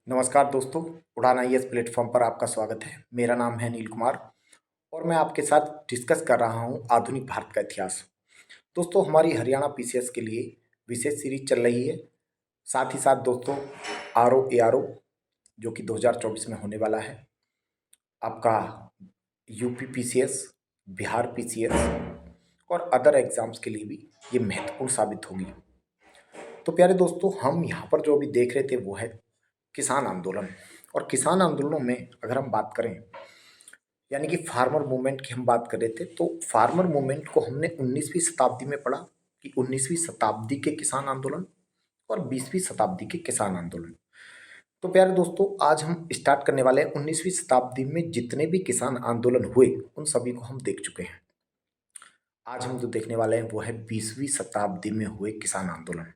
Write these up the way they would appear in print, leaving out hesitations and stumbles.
नमस्कार दोस्तों, उड़ान आईएएस प्लेटफॉर्म पर आपका स्वागत है। मेरा नाम है नील कुमार और मैं आपके साथ डिस्कस कर रहा हूं आधुनिक भारत का इतिहास। दोस्तों, हमारी हरियाणा पीसीएस के लिए विशेष सीरीज चल रही है। साथ ही साथ दोस्तों, आरओ एआरओ जो कि 2024 में होने वाला है, आपका यूपी पीसीएस, बिहार पीसीएस और अदर एग्जाम्स के लिए भी ये महत्वपूर्ण साबित होगी। तो प्यारे दोस्तों, हम यहाँ पर जो अभी देख रहे थे वो है किसान आंदोलन। और किसान आंदोलनों में अगर हम बात करें, यानी कि फार्मर मूवमेंट की हम बात कर रहे थे, तो फार्मर मूवमेंट को हमने 19वीं शताब्दी में पढ़ा कि 19वीं शताब्दी के किसान आंदोलन और 20वीं शताब्दी के किसान आंदोलन। तो प्यारे दोस्तों, आज हम स्टार्ट करने वाले हैं 19वीं शताब्दी में जितने भी किसान आंदोलन हुए उन सभी को हम देख चुके हैं। आज हम जो देखने वाले हैं वो है 20वीं शताब्दी में हुए किसान आंदोलन।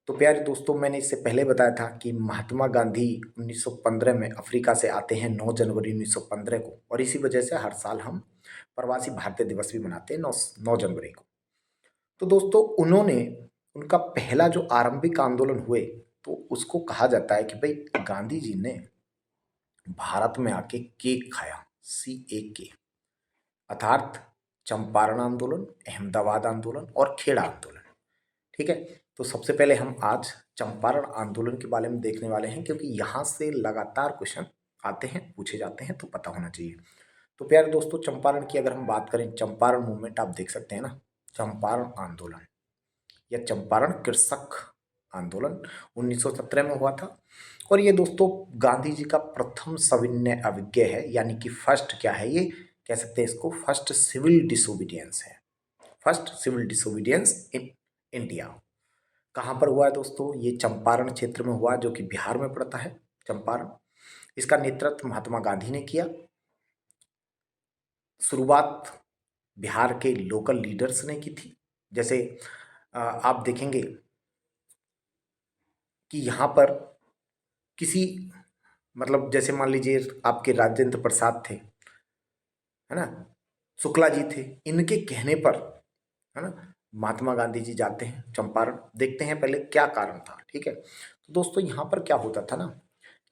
तो प्यारे दोस्तों, मैंने इससे पहले बताया था कि महात्मा गांधी 1915 में अफ्रीका से आते हैं 9 जनवरी 1915 को, और इसी वजह से हर साल हम प्रवासी भारतीय दिवस भी मनाते हैं 9 जनवरी को। तो दोस्तों, उनका पहला जो आरंभिक आंदोलन हुए तो उसको कहा जाता है कि भाई गांधी जी ने भारत में आके केक खाया, CAK, अर्थात चंपारण आंदोलन, अहमदाबाद आंदोलन और खेड़ा आंदोलन। ठीक है, तो सबसे पहले हम आज चंपारण आंदोलन के बारे में देखने वाले हैं, क्योंकि यहाँ से लगातार क्वेश्चन आते हैं, पूछे जाते हैं, तो पता होना चाहिए। तो प्यारे दोस्तों, चंपारण की अगर हम बात करें, चंपारण मूवमेंट आप देख सकते हैं ना, चंपारण आंदोलन या चंपारण कृषक आंदोलन 1917 में हुआ था। और ये दोस्तों गांधी जी का प्रथम सविनय अवज्ञा है, यानी कि फर्स्ट क्या है, ये कह सकते हैं इसको फर्स्ट सिविल डिसोबीडियंस है, first civil disobedience in India. कहाँ पर हुआ है दोस्तों? ये चंपारण क्षेत्र में हुआ, जो कि बिहार में पड़ता है चंपारण। इसका नेतृत्व महात्मा गांधी ने किया। शुरुआत बिहार के लोकल लीडर्स ने की थी। जैसे आप देखेंगे कि यहाँ पर किसी, मतलब जैसे मान लीजिए आपके राजेंद्र प्रसाद थे, है ना, शुक्ला जी थे, इनके कहने पर, है ना, महात्मा गांधी जी जाते हैं चंपारण, देखते हैं पहले क्या कारण था। ठीक है, तो दोस्तों यहाँ पर क्या होता था ना,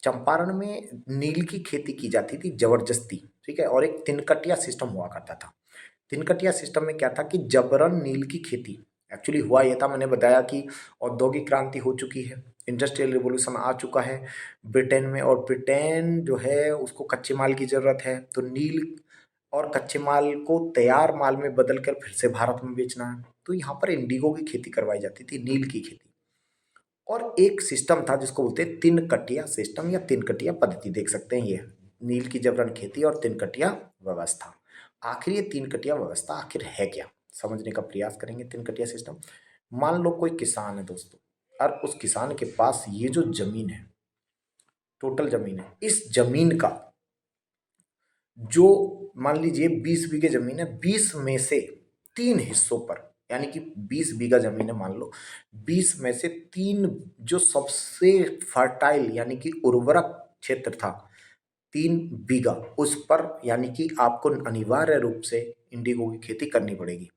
चंपारण में नील की खेती की जाती थी जबरदस्ती। ठीक है, और एक तिनकटिया सिस्टम हुआ करता था। तिनकटिया सिस्टम में क्या था कि जबरन नील की खेती, एक्चुअली हुआ यह था, मैंने बताया कि औद्योगिक क्रांति हो चुकी है, इंडस्ट्रियल रिवोल्यूशन आ चुका है ब्रिटेन में, और ब्रिटेन जो है उसको कच्चे माल की ज़रूरत है, तो नील और कच्चे माल को तैयार माल में बदल कर फिर से भारत में बेचना है। तो यहाँ पर इंडिगो की खेती करवाई जाती थी, नील की खेती। और एक सिस्टम था जिसको बोलते हैं तीन कटिया सिस्टम या तीन कटिया पद्धति, देख सकते हैं ये नील की जबरन खेती और तीन कटिया व्यवस्था। आखिर ये तीन कटिया व्यवस्था आखिर है क्या, समझने का प्रयास करेंगे। तीन कटिया सिस्टम, मान लो कोई किसान है दोस्तों, और उस किसान के पास ये जो जमीन है, टोटल जमीन है, इस जमीन का जो, मान लीजिए 20 बीघे जमीन है, 20 में से 3 हिस्सों पर, यानी कि 20 बीघा जमीन है मान लो, 20 में से 3 जो सबसे फर्टाइल यानी कि उर्वरक क्षेत्र था, 3 बीघा उस पर, यानी कि आपको अनिवार्य रूप से इंडिगो की खेती करनी पड़ेगी।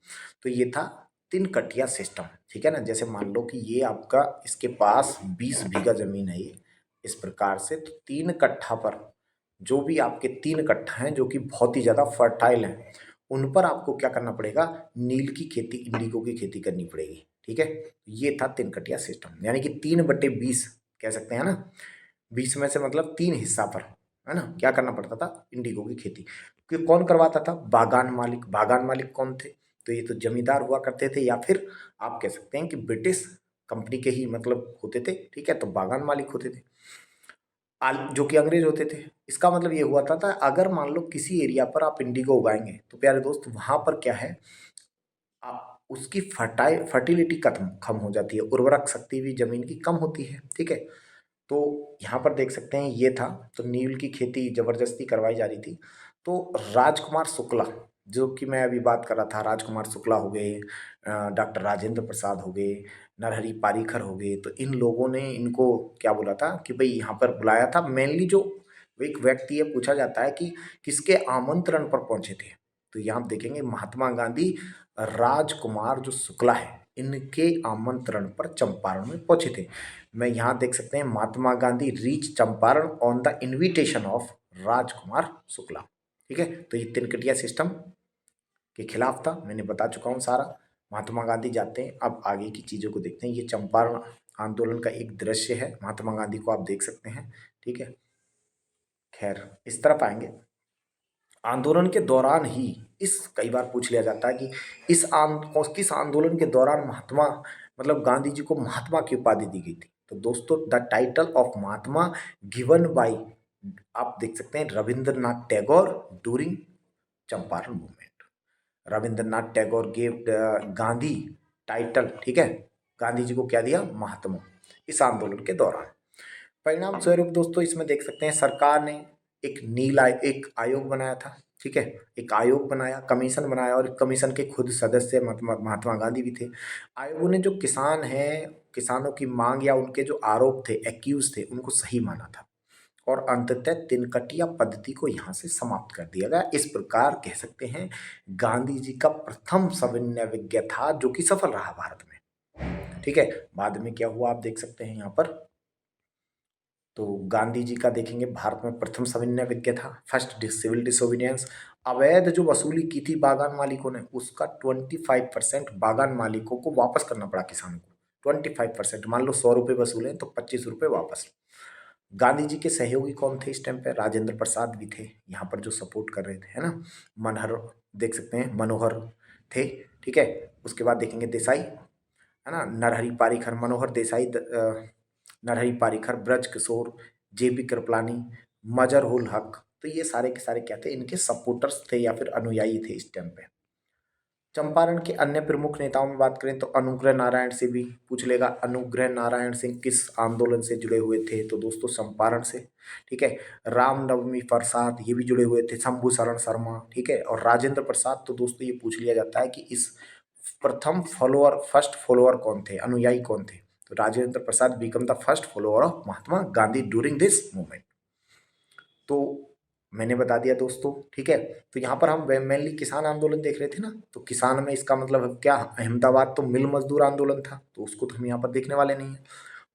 तो ये था तीन कटिया सिस्टम। ठीक है ना, जैसे मान लो कि ये आपका, इसके पास 20 बीघा जमीन है, ये इस प्रकार से, तो 3 कट्ठा पर, जो भी आपके 3 कट्ठा हैं जो कि बहुत ही ज़्यादा फर्टाइल हैं, उन पर आपको क्या करना पड़ेगा, नील की खेती, इंडिगो की खेती करनी पड़ेगी। ठीक है, ये था 3 कटिया सिस्टम, यानी कि 3/20 कह सकते हैं ना, 20 में से मतलब 3 हिस्सा पर, है ना, क्या करना पड़ता था, इंडिगो की खेती। कि कौन करवाता था? बागान मालिक। बागान मालिक कौन थे? तो ये तो जमींदार हुआ करते थे, या फिर आप कह सकते हैं कि ब्रिटिश कंपनी के ही मतलब होते थे। ठीक है, तो बागान मालिक होते थे, जो कि अंग्रेज होते थे। इसका मतलब ये हुआ था अगर मान लो किसी एरिया पर आप इंडिगो उगाएंगे, तो प्यारे दोस्त वहां पर क्या है, आप उसकी फर्टिलिटी कम हो जाती है, उर्वरक शक्ति भी जमीन की कम होती है। ठीक है, तो यहाँ पर देख सकते हैं ये था, तो नील की खेती जबरदस्ती करवाई जा रही थी। तो राजकुमार शुक्ला, जो कि मैं अभी बात कर रहा था, राजकुमार शुक्ला हो गए, डॉक्टर राजेंद्र प्रसाद हो गए, नरहरि पारीकर हो गए, तो इन लोगों ने इनको क्या बोला था कि भाई यहाँ पर बुलाया था। मेनली जो एक व्यक्ति है, पूछा जाता है कि किसके आमंत्रण पर पहुंचे थे, तो यहाँ आप देखेंगे महात्मा गांधी, राजकुमार जो शुक्ला है, इनके आमंत्रण पर चंपारण में पहुंचे थे। मैं यहाँ देख सकते हैं Mahatma Gandhi reach Champaran on the invitation of Rajkumar Shukla. ठीक है, तो ये तिनकटिया सिस्टम के खिलाफ था, मैंने बता चुका हूँ सारा। महात्मा गांधी जाते हैं, अब आगे की चीज़ों को देखते हैं। ये चंपारण आंदोलन का एक दृश्य है, महात्मा गांधी को आप देख सकते हैं। ठीक है, खैर इस तरफ आएंगे। आंदोलन के दौरान ही इस कई बार पूछ लिया जाता है कि किस आंदोलन के दौरान महात्मा मतलब गांधी जी को महात्मा की उपाधि दी गई थी। तो दोस्तों the title of Mahatma given by, आप देख सकते हैं, Rabindranath Tagore during Champaran movement. Rabindranath Tagore gave Gandhi title. ठीक है, गांधी जी को क्या दिया? महात्मा, इस आंदोलन के दौरान। परिणाम स्वरूप दोस्तों इसमें देख सकते हैं सरकार ने एक आयोग बनाया था। ठीक है, एक आयोग बनाया, कमीशन बनाया, और कमीशन के खुद सदस्य महात्मा गांधी भी थे। आयोगों ने जो किसान हैं, किसानों की मांग या उनके जो आरोप थे, एक्यूज थे, उनको सही माना था और अंततः तिनकटिया पद्धति को यहाँ से समाप्त कर दिया गया। इस प्रकार कह सकते हैं गांधी जी का प्रथम सविनय विज्ञ था जो कि सफल रहा भारत में। ठीक है, बाद में क्या हुआ आप देख सकते हैं यहाँ पर। तो गांधी जी का देखेंगे भारत में प्रथम सविनय विज्ञ था, फर्स्ट सिविल डिसोबीडियंस। अवैध जो वसूली की थी बागान मालिकों ने, उसका 25% बागान मालिकों को वापस करना पड़ा किसानों को। 25%, मान लो 100 रुपये वसूले तो 25 रुपये वापस। गांधी जी के सहयोगी कौन थे इस टाइम पे? राजेंद्र प्रसाद भी थे यहाँ पर जो सपोर्ट कर रहे थे, है ना। मनहर देख सकते हैं, मनोहर थे। ठीक है, उसके बाद देखेंगे देसाई, है ना, नरहरि पारिकर, मनोहर देसाई, नरहरि पारिकर, ब्रज किशोर, जेपी कृपलानी, मजर उल हक। तो ये सारे के सारे क्या थे? इनके सपोर्टर्स थे या फिर अनुयायी थे इस टाइम पे। चंपारण के अन्य प्रमुख नेताओं में बात करें तो अनुग्रह नारायण से भी पूछ लेगा। अनुग्रह नारायण सिंह किस आंदोलन से जुड़े हुए थे? तो दोस्तों चंपारण से। ठीक है, रामनवमी प्रसाद ये भी जुड़े हुए थे, शंभू शरण शर्मा। ठीक है, और राजेंद्र प्रसाद। तो दोस्तों ये पूछ लिया जाता है कि इस फर्स्ट फॉलोअर कौन थे, अनुयायी कौन थे? तो Rajendra Prasad become the first follower of Mahatma Gandhi during this movement. तो मैंने बता दिया दोस्तों। ठीक है, तो यहाँ पर हम मेनली किसान आंदोलन देख रहे थे ना, तो किसान में इसका मतलब क्या? अहमदाबाद तो मिल मजदूर आंदोलन था, तो उसको तो हम यहाँ पर देखने वाले नहीं है।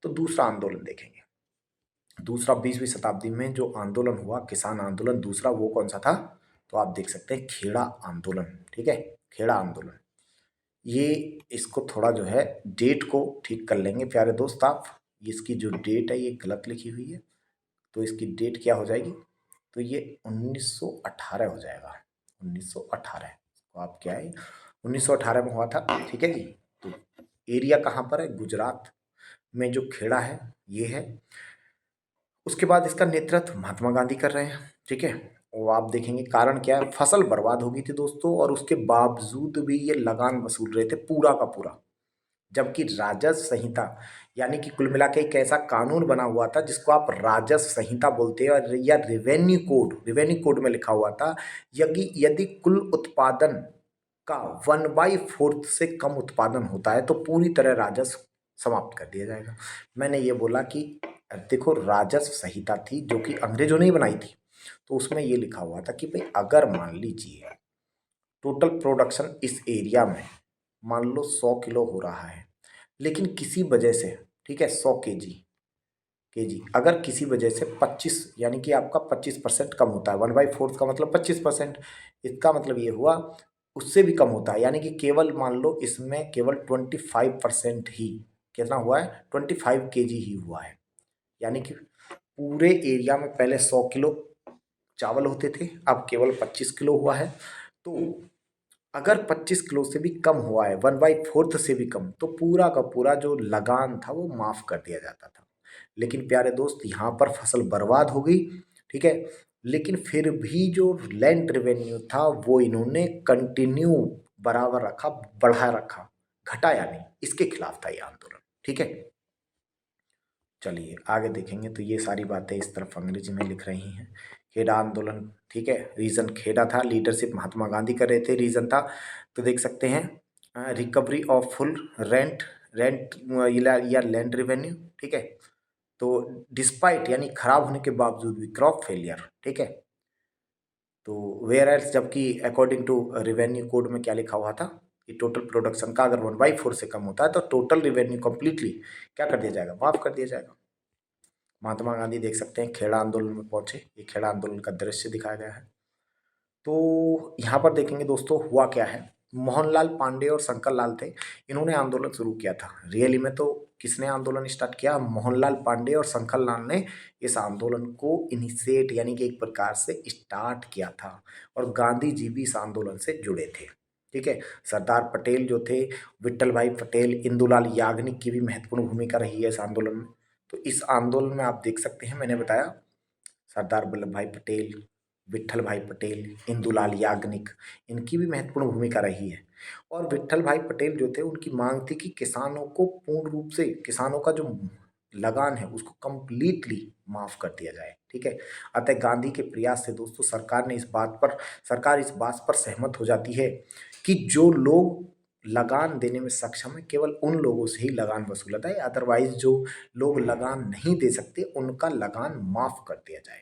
तो दूसरा आंदोलन देखेंगे। दूसरा 20वीं शताब्दी में जो आंदोलन हुआ, किसान आंदोलन दूसरा, वो कौन सा था? तो आप देख सकते हैं खेड़ा आंदोलन। ठीक है, खेड़ा आंदोलन। ये इसको थोड़ा जो है डेट को ठीक कर लेंगे प्यारे दोस्त आप। इसकी जो डेट है ये गलत लिखी हुई है, तो इसकी डेट क्या हो जाएगी? तो ये 1918 हो जाएगा। 1918 तो आप क्या है, 1918 में हुआ था। ठीक है जी। तो एरिया कहाँ पर है? गुजरात में जो खेड़ा है ये है। उसके बाद इसका नेतृत्व महात्मा गांधी कर रहे हैं। ठीक है, वो आप देखेंगे कारण क्या है? फसल बर्बाद हो गई थी दोस्तों, और उसके बावजूद भी ये लगान वसूल रहे थे पूरा का पूरा। जबकि राजस्व संहिता, यानी कि कुल मिला के एक ऐसा कानून बना हुआ था जिसको आप राजस्व संहिता बोलते हैं, और या रिवेन्यू कोड में लिखा हुआ था, यदि यदि कुल उत्पादन का 1/4 से कम उत्पादन होता है तो पूरी तरह राजस्व समाप्त कर दिया जाएगा। मैंने ये बोला कि देखो राजस्व संहिता थी जो कि अंग्रेजों ने ही बनाई थी, तो उसमें ये लिखा हुआ था कि भाई अगर मान लीजिए टोटल प्रोडक्शन इस एरिया में मान लो 100 किलो हो रहा है, लेकिन किसी वजह से, ठीक है, 100 केजी अगर किसी वजह से 25, यानी कि आपका 25% कम होता है। 1/4 का मतलब 25%, इसका मतलब ये हुआ उससे भी कम होता है, यानी कि केवल मान लो इसमें केवल 25% ही कितना हुआ है? 25 केजी ही हुआ है। यानी कि पूरे एरिया में पहले 100 किलो चावल होते थे, अब केवल 25 किलो हुआ है। तो अगर 25 किलो से भी कम हुआ है, 1/4 से भी कम, तो पूरा का पूरा जो लगान था वो माफ कर दिया जाता था। लेकिन प्यारे दोस्त यहाँ पर फसल बर्बाद हो गई। ठीक है, लेकिन फिर भी जो लैंड रेवेन्यू था वो इन्होंने कंटिन्यू बराबर रखा, बढ़ा रखा, घटाया नहीं। इसके खिलाफ था ये आंदोलन। ठीक है, चलिए आगे देखेंगे। तो ये सारी बातें इस तरफ अंग्रेजी में लिख रही हैं। खेड़ा आंदोलन, ठीक है, रीजन खेड़ा था, लीडरशिप महात्मा गांधी कर रहे थे, रीजन था। तो देख सकते हैं recovery of full rent rent या लैंड रेवेन्यू। ठीक है, तो डिस्पाइट यानी खराब होने के बावजूद भी क्रॉप फेलियर। ठीक है, तो वेयर एल्स, जबकि अकॉर्डिंग टू रेवेन्यू कोड में क्या लिखा हुआ था ये टोटल प्रोडक्शन का अगर 1/4 से कम होता है तो टोटल रिवेन्यू कंप्लीटली क्या कर दिया जाएगा, माफ कर दिया जाएगा। महात्मा गांधी देख सकते हैं खेड़ा आंदोलन में पहुंचे, ये खेड़ा आंदोलन का दृश्य दिखाया गया है। तो यहाँ पर देखेंगे दोस्तों हुआ क्या है, मोहनलाल पांडे और शंकर लाल थे, इन्होंने आंदोलन शुरू किया था। रियली में तो किसने आंदोलन स्टार्ट किया, मोहनलाल पांडे और शंकर लाल ने इस आंदोलन को इनिशिएट यानी कि एक प्रकार से स्टार्ट किया था, और गांधी जी भी इस आंदोलन से जुड़े थे। ठीक है, सरदार पटेल जो थे, विट्ठल भाई पटेल, इंदुलाल याग्निक की भी महत्वपूर्ण भूमिका रही है इस आंदोलन में। तो इस आंदोलन में आप देख सकते हैं, मैंने बताया सरदार वल्लभ भाई पटेल, विट्ठल भाई पटेल, इंदुलाल याग्निक, इनकी भी महत्वपूर्ण भूमिका रही है। और विट्ठल भाई पटेल जो थे, उनकी मांग थी कि किसानों को पूर्ण रूप से, किसानों का जो लगान है उसको कंप्लीटली माफ कर दिया जाए। ठीक है, अतः गांधी के प्रयास से दोस्तों सरकार इस बात पर सहमत हो जाती है कि जो लोग लगान देने में सक्षम है केवल उन लोगों से ही लगान वसूला जाए, अदरवाइज जो लोग लगान नहीं दे सकते उनका लगान माफ कर दिया जाए।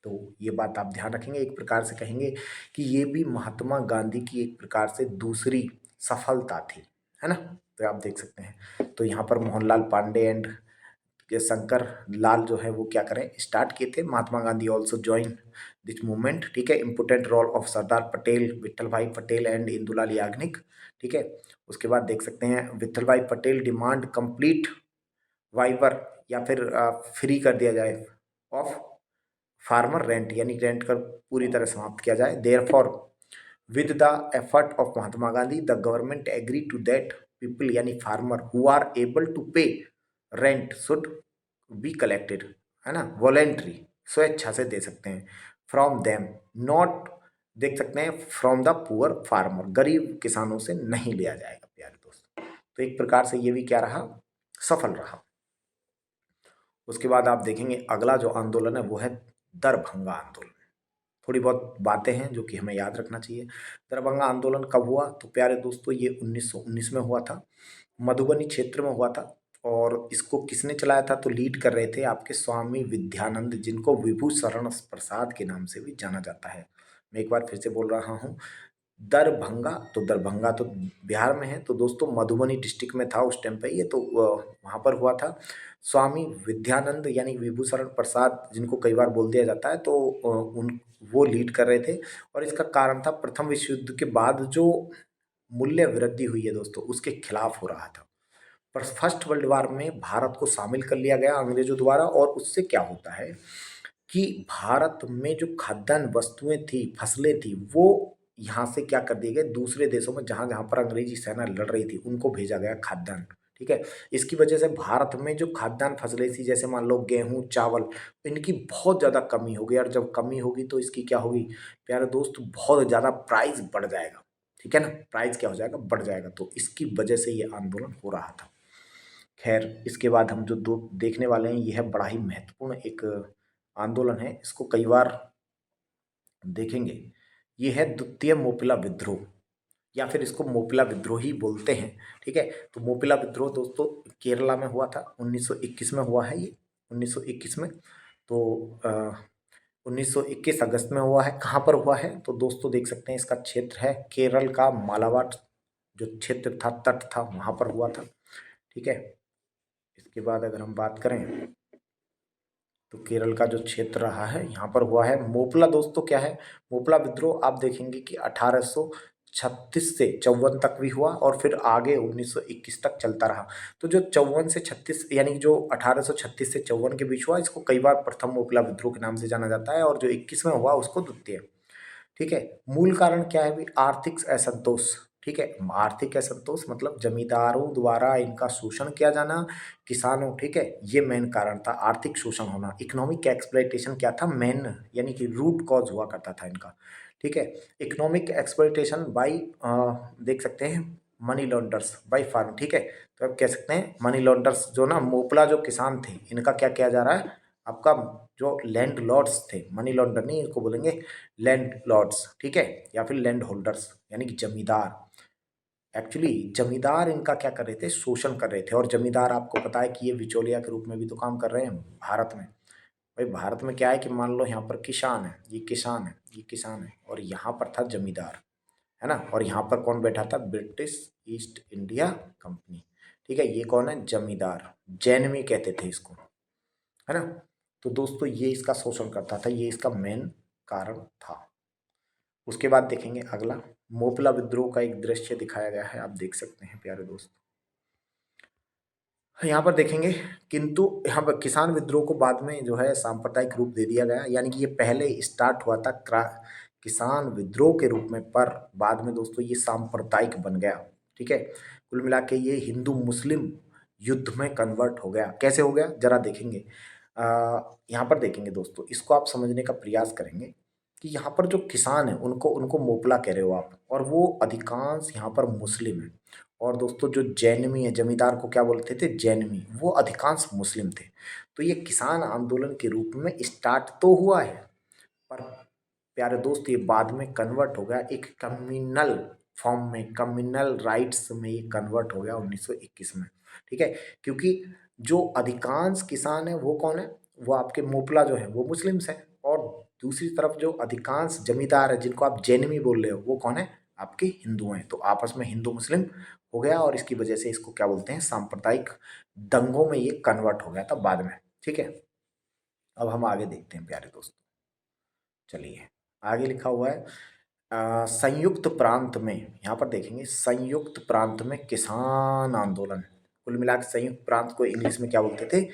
तो ये बात आप ध्यान रखेंगे, एक प्रकार से कहेंगे कि ये भी महात्मा गांधी की एक प्रकार से दूसरी सफलता थी, है ना। तो आप देख सकते हैं, तो यहाँ पर मोहनलाल पांडे एंड ये शंकर लाल जो है वो क्या करें, स्टार्ट किए थे। Mahatma Gandhi also join this movement. ठीक है, important role of Sardar Patel, Vitthal Bhai Patel and Indulal Yagnik. ठीक है, उसके बाद देख सकते हैं Vitthal Bhai Patel demand complete Viber या फिर फ्री कर दिया जाए ऑफ फार्मर रेंट, यानी रेंट कर पूरी तरह समाप्त किया जाए। Therefore with the effort of Mahatma Gandhi the government agree to that people यानी farmer who are able to pay rent should be collected, है ना, वॉलेंट्री, स्वेच्छा से दे सकते हैं, फ्रॉम देम नॉट, देख सकते हैं फ्रॉम द पुअर फार्मर, गरीब किसानों से नहीं लिया जाएगा प्यारे दोस्तों। तो एक प्रकार से ये भी क्या रहा, सफल रहा। उसके बाद आप देखेंगे अगला जो आंदोलन है वो है दरभंगा आंदोलन। थोड़ी बहुत बातें हैं जो कि हमें याद रखना चाहिए। दरभंगा आंदोलन कब हुआ, तो प्यारे दोस्तों ये 1919 में हुआ था, मधुबनी क्षेत्र में हुआ था। और इसको किसने चलाया था, तो लीड कर रहे थे आपके स्वामी विद्यानंद, जिनको विभू शरण प्रसाद के नाम से भी जाना जाता है। मैं एक बार फिर से बोल रहा हूँ, दरभंगा तो बिहार में है, तो दोस्तों मधुबनी डिस्ट्रिक्ट में था उस टाइम पे ये, तो वहाँ पर हुआ था। स्वामी विद्यानंद यानी विभूषण प्रसाद, जिनको कई बार बोल दिया जाता है, तो उन वो लीड कर रहे थे। और इसका कारण था प्रथम विश्व युद्ध के बाद जो मूल्य वृद्धि हुई है दोस्तों, उसके खिलाफ हो रहा था। पर फर्स्ट वर्ल्ड वार में भारत को शामिल कर लिया गया अंग्रेजों द्वारा, और उससे क्या होता है कि भारत में जो खाद्यान्न वस्तुएं थी, फसलें थी, वो यहाँ से क्या कर दिए गए, दूसरे देशों में जहाँ जहाँ पर अंग्रेजी सेना लड़ रही थी उनको भेजा गया खाद्यान्न। ठीक है, इसकी वजह से भारत में जो खाद्यान्न फसलें थी, जैसे मान लो गेहूँ, चावल, इनकी बहुत ज़्यादा कमी होगी। और जब कमी होगी तो इसकी क्या होगी प्यारे दोस्त, बहुत ज़्यादा प्राइस बढ़ जाएगा। ठीक है ना, प्राइस क्या हो जाएगा, बढ़ जाएगा। तो इसकी वजह से ये आंदोलन हो रहा था। खैर, इसके बाद हम जो दो देखने वाले हैं, यह बड़ा ही महत्वपूर्ण एक आंदोलन है, इसको कई बार देखेंगे। ये है द्वितीय मोपिला विद्रोह, या फिर इसको मोपिला विद्रोह ही बोलते हैं। ठीक है, तो मोपिला विद्रोह दोस्तों केरला में हुआ था, 1921 में हुआ है ये, 1921 में। तो 1921 अगस्त में हुआ है। कहाँ पर हुआ है, तो दोस्तों देख सकते हैं इसका क्षेत्र है केरल का मालाबार, जो क्षेत्र था, तट था, वहाँ पर हुआ था। ठीक है, इसके बाद अगर हम बात करें तो केरल का जो क्षेत्र रहा है यहाँ पर हुआ है। मोपला दोस्तों क्या है, मोपला विद्रोह आप देखेंगे कि 1836 से 54 तक भी हुआ, और फिर आगे 1921 तक चलता रहा। तो जो 54 से 36 यानी कि जो 1836 से 54 के बीच हुआ, इसको कई बार प्रथम मोपला विद्रोह के नाम से जाना जाता है, और जो 21 में हुआ उसको द्वितीय। ठीक है, मूल कारण क्या है भाई, आर्थिक असंतोष। ठीक है, आर्थिक असंतोष मतलब जमींदारों द्वारा इनका शोषण किया जाना, किसानों, ठीक है, ये मेन कारण था, आर्थिक शोषण होना। इकोनॉमिक एक्सप्लॉइटेशन क्या था, मेन यानी कि रूट कॉज हुआ करता था इनका। ठीक है, इकोनॉमिक एक्सप्लॉइटेशन बाई, देख सकते हैं मनी लॉन्डर्स बाई फार्म। ठीक है, तो अब कह सकते हैं मनी लॉन्डर्स, जो ना मोपला जो किसान थे, इनका क्या किया जा रहा है, आपका जो लैंड लॉर्ड्स थे, मनी लॉन्डर नहीं, इनको बोलेंगे लैंड लॉर्ड्स। ठीक है, या फिर लैंड होल्डर्स यानी कि जमींदार। एक्चुअली जमींदार इनका क्या कर रहे थे, शोषण कर रहे थे। और जमींदार आपको पता है कि ये बिचौलिया के रूप में भी तो काम कर रहे हैं भारत में। भाई भारत में क्या है कि मान लो यहाँ पर किसान है, ये किसान है, ये किसान है, और यहाँ पर था जमींदार। है ना। और यहाँ पर कौन बैठा था, ब्रिटिश ईस्ट इंडिया कंपनी, ठीक है। ये कौन है, जमींदार, जैनवी कहते थे इसको, है ना। तो दोस्तों ये इसका शोषण करता था, ये इसका मेन कारण था। उसके बाद देखेंगे अगला, मोपला विद्रोह का एक दृश्य दिखाया गया है, आप देख सकते हैं प्यारे दोस्त। यहाँ पर देखेंगे, किंतु यहाँ पर किसान विद्रोह को बाद में जो है सांप्रदायिक रूप दे दिया गया, यानी कि ये पहले स्टार्ट हुआ था किसान विद्रोह के रूप में, पर बाद में दोस्तों ये सांप्रदायिक बन गया, ठीक है। कुल मिला के ये हिंदू मुस्लिम युद्ध में कन्वर्ट हो गया। कैसे हो गया जरा देखेंगे। यहाँ पर देखेंगे दोस्तों, इसको आप समझने का प्रयास करेंगे कि यहाँ पर जो किसान है उनको उनको मोपला कह रहे हो आप, और वो अधिकांश यहाँ पर मुस्लिम है। और दोस्तों जो जैनमी है, जमींदार को क्या बोलते थे, जैनमी, वो अधिकांश मुस्लिम थे। तो ये किसान आंदोलन के रूप में स्टार्ट तो हुआ है, पर प्यारे दोस्त ये बाद में कन्वर्ट हो गया एक कम्युनल फॉर्म में, कम्युनल राइट्स में ये कन्वर्ट हो गया 1921 में, ठीक है। क्योंकि जो अधिकांश किसान है वो कौन है, वो आपके मोपला जो है वो मुस्लिम्स हैं, और दूसरी तरफ जो अधिकांश जमींदार है जिनको आप जैनमी बोल रहे हो वो कौन है, आपके हिंदू हैं। तो आपस में हिंदू मुस्लिम हो गया, और इसकी वजह से इसको क्या बोलते हैं, सांप्रदायिक दंगों में ये कन्वर्ट हो गया था बाद में, ठीक है। अब हम आगे देखते हैं प्यारे दोस्तों, चलिए आगे लिखा हुआ है संयुक्त प्रांत में। यहाँ पर देखेंगे संयुक्त प्रांत में किसान आंदोलन। कुल मिलाकर संयुक्त प्रांत को इंग्लिश में क्या बोलते थे,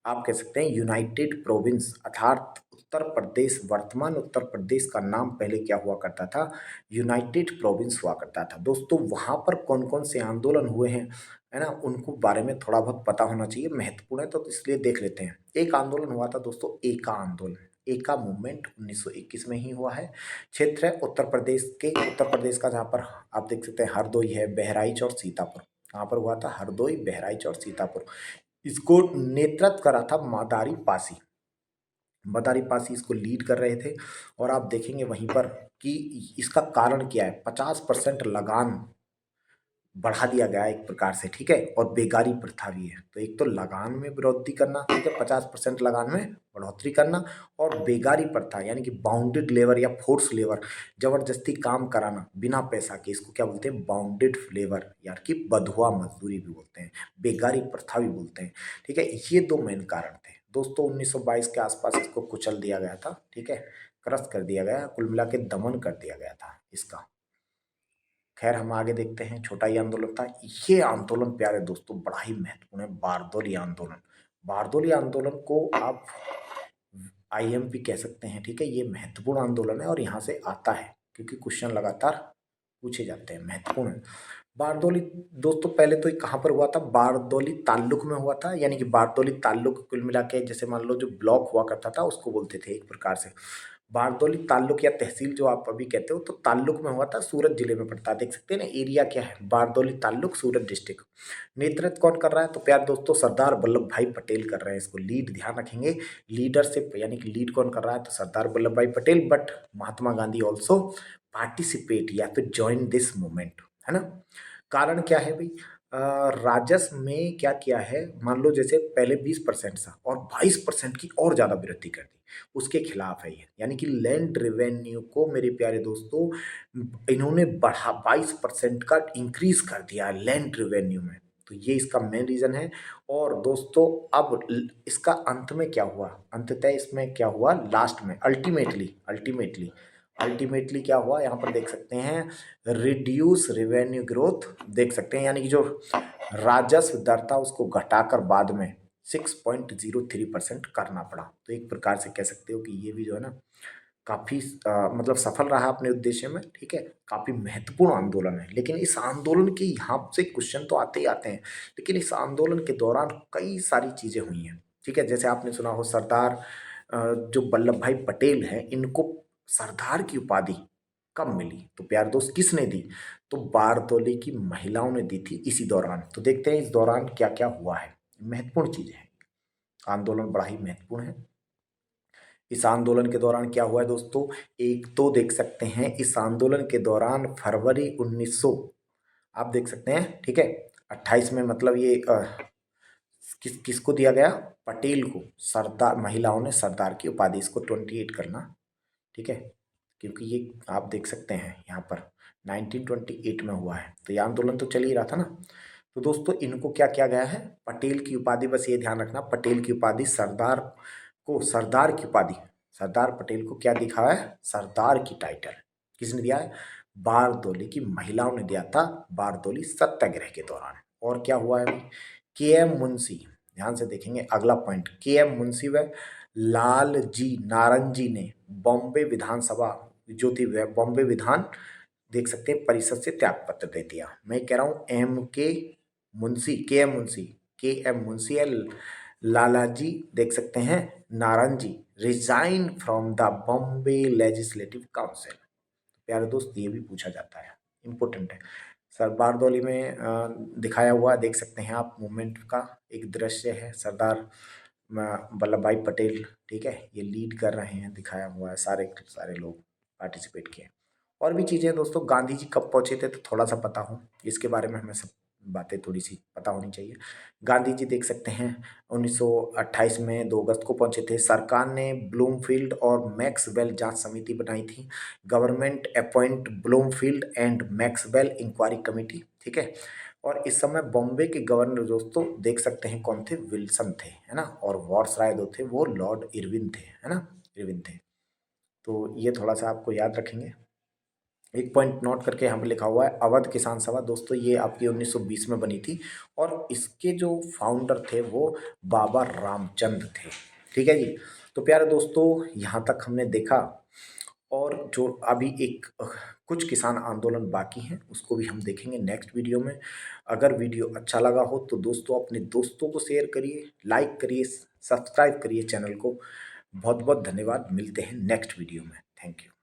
आप कह सकते हैं यूनाइटेड प्रोविंस, अर्थात उत्तर प्रदेश, वर्तमान उत्तर प्रदेश का नाम पहले क्या हुआ करता था, यूनाइटेड प्रोविंस हुआ करता था। दोस्तों वहाँ पर कौन कौन से आंदोलन हुए हैं, है ना, उनको बारे में थोड़ा बहुत पता होना चाहिए, महत्वपूर्ण है, तो इसलिए देख लेते हैं। एक आंदोलन हुआ था दोस्तों, एका आंदोलन, एका मूवमेंट 1921 में ही हुआ है। क्षेत्र है उत्तर प्रदेश के, उत्तर प्रदेश का, जहाँ पर आप देख सकते हैं हरदोई है, बहराइच और सीतापुर। कहाँ पर हुआ था, हरदोई, बहराइच और सीतापुर। इसको नेतृत्व करा था मदारी पासी, मदारी पासी इसको लीड कर रहे थे। और आप देखेंगे वहीं पर कि इसका कारण क्या है, 50% लगान बढ़ा दिया गया है एक प्रकार से, ठीक है। और बेगारी प्रथा भी है, तो एक तो लगान में वृद्धि करना, ठीक है, 50% लगान में बढ़ोतरी करना, और बेगारी प्रथा यानी कि बाउंडेड लेबर या फोर्स लेबर, जबरदस्ती काम कराना बिना पैसा के, इसको क्या बोलते हैं, बाउंडेड लेबर, यार कि बंधुआ मजदूरी भी बोलते हैं, बेगारी प्रथा भी बोलते हैं, ठीक है। ये दो मेन कारण थे दोस्तों। 1922 के आसपास इसको कुचल दिया गया था, ठीक है, क्रश कर दिया गया, कुल मिला के दमन कर दिया गया था इसका। खैर हम आगे देखते हैं, छोटा ही आंदोलन था। ये आंदोलन प्यारे दोस्तों बड़ा ही महत्वपूर्ण है, बारदौली आंदोलन। बारदौली आंदोलन को आप आईएमपी कह सकते हैं, ठीक है। ये महत्वपूर्ण आंदोलन है और यहाँ से आता है क्योंकि क्वेश्चन लगातार पूछे जाते हैं, महत्वपूर्ण है। बारदौली दोस्तों पहले तो ये कहाँ पर हुआ था, बारदौली ताल्लुक में हुआ था, यानी कि बारदौली ताल्लुक कुल मिला के जैसे मान लो जो ब्लॉक हुआ करता था उसको बोलते थे एक प्रकार से। बारदौली ताल्लुक या तहसील जो आप अभी कहते हो, तो ताल्लुक में हुआ था, सूरत जिले में पड़ता है, देख सकते हैं ना एरिया क्या है, बारदौली ताल्लुक, सूरत डिस्ट्रिक्ट। नेतृत्व कौन कर रहा है, तो प्यार दोस्तों सरदार वल्लभ भाई पटेल कर रहे हैं इसको लीड, ध्यान रखेंगे। लीडरशिप यानी कि लीड कौन कर रहा है, तो सरदार वल्लभ भाई Patel, but Mahatma Gandhi also participate या फिर ज्वाइन दिस मूवमेंट, है ना। कारण क्या है भाई, राजस्व में क्या किया है, मान लो जैसे पहले 20% था और 22% की और ज़्यादा वृद्धि कर दी, उसके खिलाफ है ये। यानी कि लैंड रेवेन्यू को मेरे प्यारे दोस्तों इन्होंने बढ़ा, 22% का इंक्रीज कर दिया लैंड रेवेन्यू में, तो ये इसका मेन रीज़न है। और दोस्तों अब इसका अंत में क्या हुआ, अंततः इसमें क्या हुआ, लास्ट में अल्टीमेटली अल्टीमेटली अल्टीमेटली क्या हुआ, यहाँ पर देख सकते हैं रिड्यूस रेवेन्यू ग्रोथ, देख सकते हैं, यानी कि जो राजस्व दर था उसको घटाकर बाद में 6.03% करना पड़ा। तो एक प्रकार से कह सकते हो कि ये भी जो है ना काफ़ी मतलब सफल रहा अपने उद्देश्य में, ठीक है। काफ़ी महत्वपूर्ण आंदोलन है, लेकिन इस आंदोलन के यहाँ से क्वेश्चन तो आते ही आते हैं, लेकिन इस आंदोलन के दौरान कई सारी चीज़ें हुई हैं, ठीक है। जैसे आपने सुना हो सरदार जो वल्लभ भाई पटेल हैं, इनको सरदार की उपाधि कब मिली, तो प्यार दोस्त किसने दी, तो बारदौली की महिलाओं ने दी थी इसी दौरान। तो देखते हैं इस दौरान क्या क्या हुआ है, महत्वपूर्ण चीज़ें हैं, आंदोलन बड़ा ही महत्वपूर्ण है। इस आंदोलन के दौरान क्या हुआ है दोस्तों, एक तो देख सकते हैं इस आंदोलन के दौरान फरवरी 1900 आप देख सकते हैं, ठीक है, 28 में, मतलब ये किसको दिया गया, पटेल को, सरदार, महिलाओं ने सरदार की उपाधि, इसको 28 करना, ठीक है, क्योंकि ये आप देख सकते हैं यहाँ पर 1928 में हुआ है। तो ये आंदोलन तो चल ही रहा था ना। तो दोस्तों इनको क्या किया गया है, पटेल की उपाधि, बस ये ध्यान रखना, पटेल की उपाधि, सरदार को सरदार की उपाधि, सरदार पटेल को क्या दिखा है, सरदार की टाइटल किसने दिया है, बारदोली की महिलाओं ने दिया था, बारदोली सत्याग्रह के दौरान। और क्या हुआ है, के एम मुंशी, ध्यान से देखेंगे अगला पॉइंट, के एम मुंशी व लाल जी नारंगी ने बॉम्बे विधानसभा जो थी वह बॉम्बे विधान देख सकते हैं परिषद से त्याग पत्र दे दिया। मैं कह रहा हूँ एम के मुंशी, के एम मुंशी, के एम मुंशी है, लालाजी देख सकते हैं नारंगी resign from the Bombay legislative council. प्यारे दोस्त ये भी पूछा जाता है, इंपॉर्टेंट है। सर बारदौली में दिखाया हुआ देख सकते हैं आप, मूवमेंट का एक दृश्य है, सरदार वल्लभ भाई पटेल, ठीक है, ये लीड कर रहे हैं, दिखाया हुआ है, सारे सारे लोग पार्टिसिपेट किए। और भी चीज़ें दोस्तों, गांधी जी कब पहुंचे थे तो थोड़ा सा पता हो, इसके बारे में हमें सब बातें थोड़ी सी पता होनी चाहिए। गांधी जी देख सकते हैं 1928 में 2 अगस्त को पहुंचे थे। सरकार ने ब्लूमफील्ड और मैक्सवेल जांच समिति बनाई थी, government appoint Bloomfield and Maxwell inquiry committee, ठीक है। और इस समय बॉम्बे के गवर्नर दोस्तों देख सकते हैं कौन थे, विल्सन थे, है ना, और वायसराय जो थे वो लॉर्ड इरविन थे, है ना, इरविन थे। तो ये थोड़ा सा आपको याद रखेंगे। एक पॉइंट नोट करके यहाँ पे लिखा हुआ है अवध किसान सभा, दोस्तों ये आपकी 1920 में बनी थी और इसके जो फाउंडर थे वो बाबा रामचंद्र थे, ठीक है जी। तो प्यारे दोस्तों यहाँ तक हमने देखा, और जो अभी एक कुछ किसान आंदोलन बाकी हैं उसको भी हम देखेंगे नेक्स्ट वीडियो में। अगर वीडियो अच्छा लगा हो तो दोस्तों अपने दोस्तों को शेयर करिए, लाइक करिए, सब्सक्राइब करिए चैनल को। बहुत बहुत धन्यवाद, मिलते हैं नेक्स्ट वीडियो में, थैंक यू।